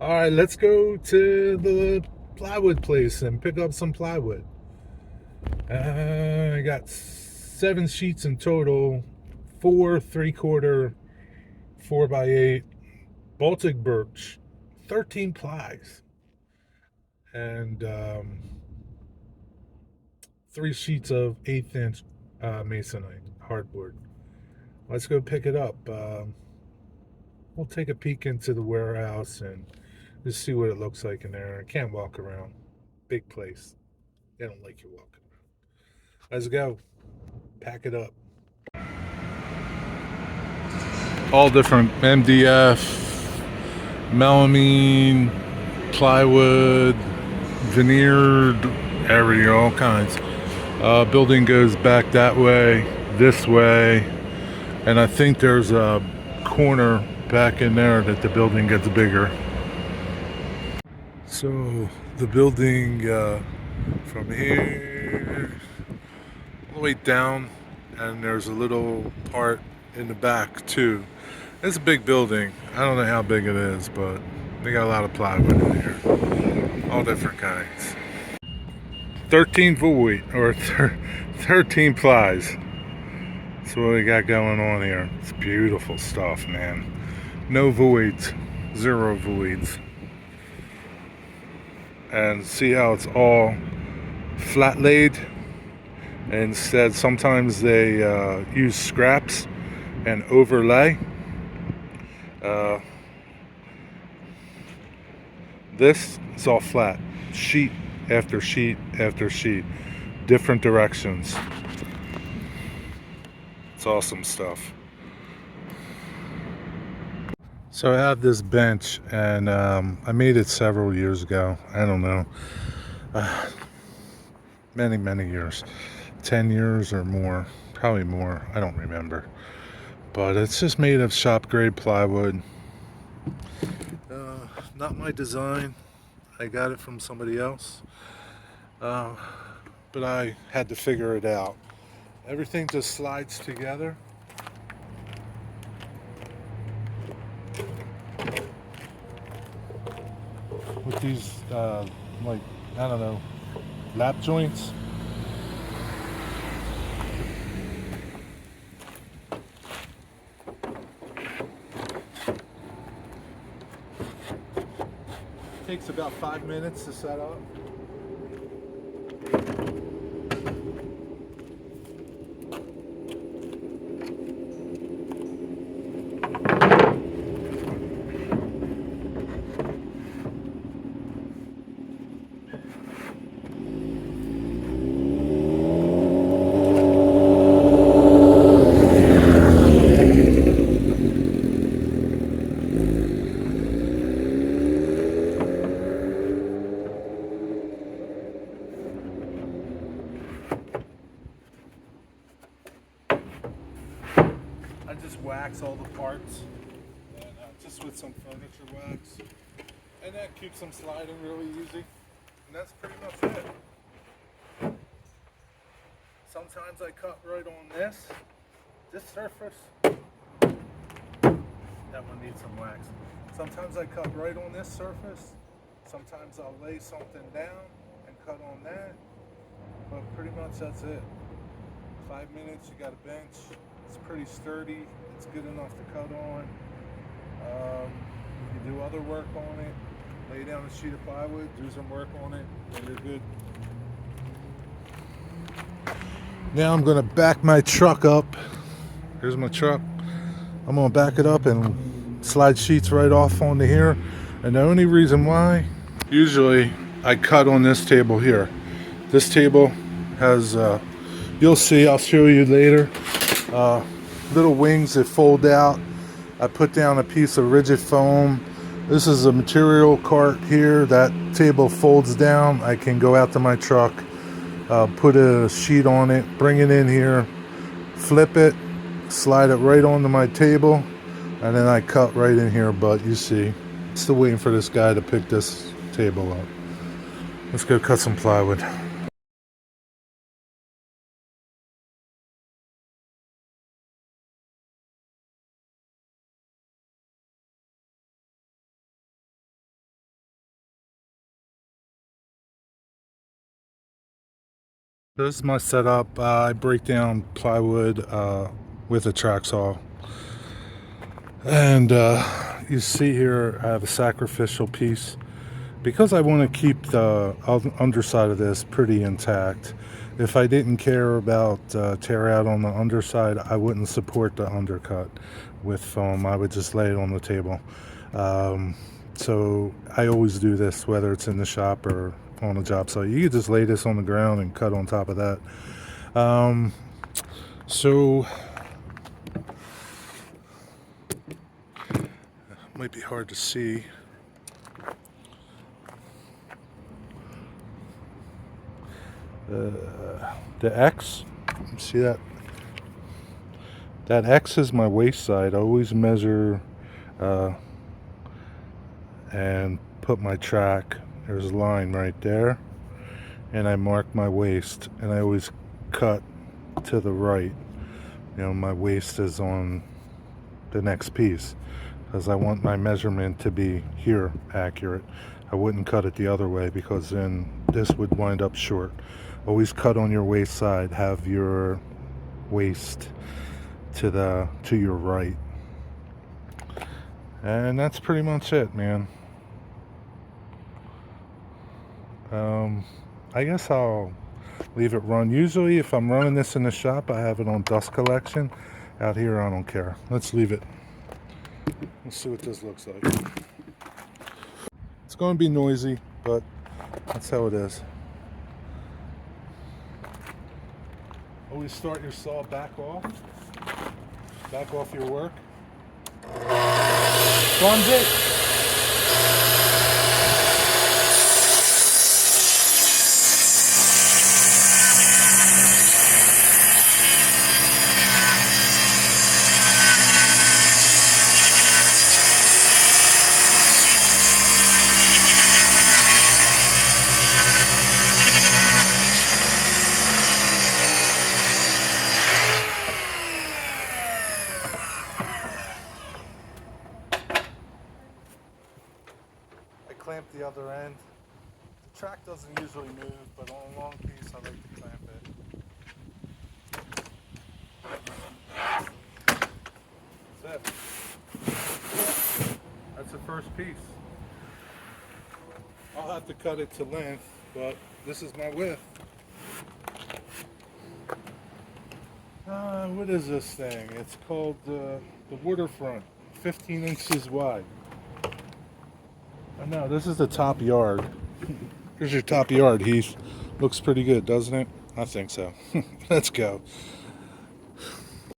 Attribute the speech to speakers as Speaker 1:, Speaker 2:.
Speaker 1: All right, let's go to the plywood place and pick up some plywood. I got 7 sheets in total, 4 3/4, 4x8, Baltic birch, 13 plies, and 3 sheets of 1/8 inch masonite hardboard. Let's go pick it up. We'll take a peek into the warehouse and just see what it looks like in there. I can't walk around. Big place. They don't like you walking around. Let's go. Pack it up. All different MDF, melamine, plywood, veneered, everything, all kinds. Building goes back that way, this way, and I think there's a corner back in there that the building gets bigger. So the building from here all the way down, and there's a little part in the back too. It's a big building. I don't know how big it is, but they got a lot of plywood in here, all different kinds. 13 void or 13 plies. That's what we got going on here. It's beautiful stuff, man. No voids, 0 voids. And see how it's all flat laid. Instead, sometimes they use scraps and overlay. This is all flat, sheet after sheet after sheet, different directions. It's awesome stuff. So I have this bench, and I made it several years ago. I don't know, many years, 10 years or more, probably more. I don't remember, but it's just made of shop grade plywood. Not my design. I got it from somebody else, but I had to figure it out. Everything just slides together. With these, like, I don't know, lap joints. Takes about 5 minutes to set up. I just wax all the parts, and just with some furniture wax, and that keeps them sliding really easy. And that's pretty much it. Sometimes I cut right on this surface. That one needs some wax. Sometimes I cut right on this surface. Sometimes I'll lay something down and cut on that. But pretty much that's it. 5 minutes, you got a bench. It's pretty sturdy. It's good enough to cut on. You can do other work on it. Lay down a sheet of plywood, do some work on it, and you're good. Now I'm gonna back my truck up. Here's my truck. I'm gonna back it up and slide sheets right off onto here. And the only reason why, usually I cut on this table here. This table has, you'll see, I'll show you later, little wings that fold out. I put down a piece of rigid foam. This is a material cart here. That table folds down. I can go out to my truck, put a sheet on it, bring it in here, flip it, slide it right onto my table, and then I cut right in here. But you see, still waiting for this guy to pick this table up. Let's go cut some plywood. This is my setup. I break down plywood with a track saw. And you see here I have a sacrificial piece. Because I want to keep the underside of this pretty intact. If I didn't care about tear out on the underside, I wouldn't support the undercut with foam. I would just lay it on the table. So I always do this, whether it's in the shop or on a job site. You could just lay this on the ground and cut on top of that. So might be hard to see. The X, see that? That X is my waist side. I always measure and put my track. There's a line right there, and I mark my waist, and I always cut to the right. You know, my waist is on the next piece because I want my measurement to be here accurate. I wouldn't cut it the other way because then this would wind up short. Always cut on your waist side. Have your waist to your right. And that's pretty much it, man. I guess I'll leave it run. Usually if I'm running this in the shop, I have it on dust collection. Out here, I don't care. Let's leave it. Let's see what this looks like. It's going to be noisy, but that's how it is. Always start your saw back off your work. Plunge it. Clamp the other end. The track doesn't usually move, but on a long piece I like to clamp it. That's it. That's the first piece. I'll have to cut it to length, but this is my width. What is this thing? It's called the Waterfront, 15 inches wide. No, this is the top yard. Here's your top yard, Heath. Looks pretty good, doesn't it? I think so. Let's go.